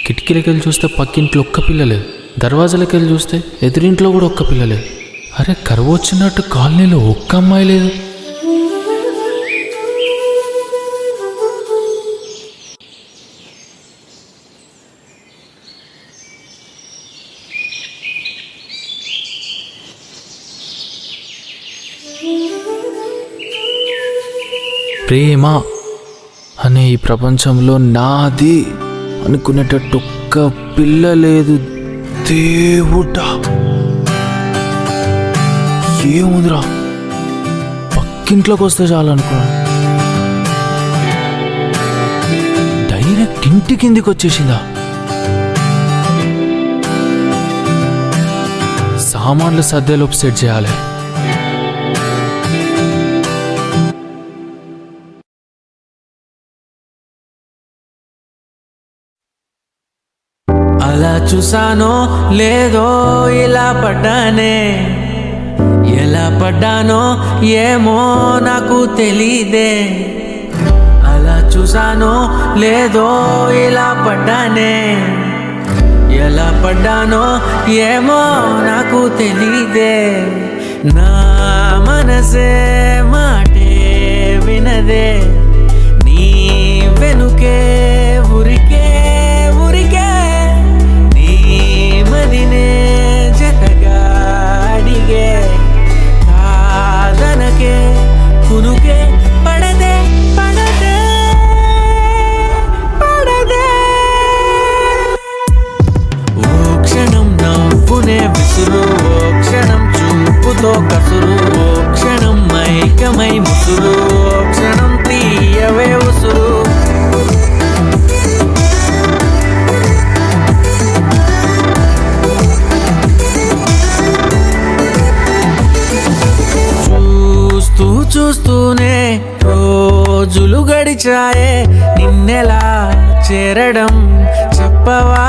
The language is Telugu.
కిటికీలకి వెళ్ళి చూస్తే పక్కింట్లో ఒక్క పిల్ల లేదు, దర్వాజాలకి వెళ్ళి చూస్తే ఎదురింట్లో కూడా ఒక్క పిల్ల లేదు. అరే కరువు వచ్చినట్టు కాలనీలో ఒక్క అమ్మాయి లేదు. ప్రేమ అనే ఈ ప్రపంచంలో నాది అనుకునేటట్టు ఒక్క పిల్ల లేదు. దేవుడా ఏముందిరా, పక్కింట్లోకి వస్తే చాలు అనుకున్నాను. డైరెక్ట్ ఇంటి కిందికి వచ్చేసిందా? సామాన్లు సర్దేలోపు సెట్ చేయాలి. అలా చూసానో లేదో ఇలా పడ్డానే, ఎలా పడ్డానో ఏమో నాకు తెలీదే. అలా చూసానో లేదో ఇలా పడ్డానే, ఎలా పడ్డానో ఏమో నాకు తెలీదే. నా మనసే మాటే వినదే, నీ వెనుకే ఉరికే ఉరికే, నీ మదినే జతగా అడిగే, కాదనకే కునుకే పడదే పడదే పడదే. ఓ క్షణం నవ్వునే విసురు, ఓ క్షణం చూపుతో కసురు, ఓ క్షణం మైకమై ముసురు, ఓ క్షణం తీయవే ఉసురు. చూస్తూ చూస్తూనే రోజులు గడిచాయే, నిన్నెలా చేరడం చెప్పవా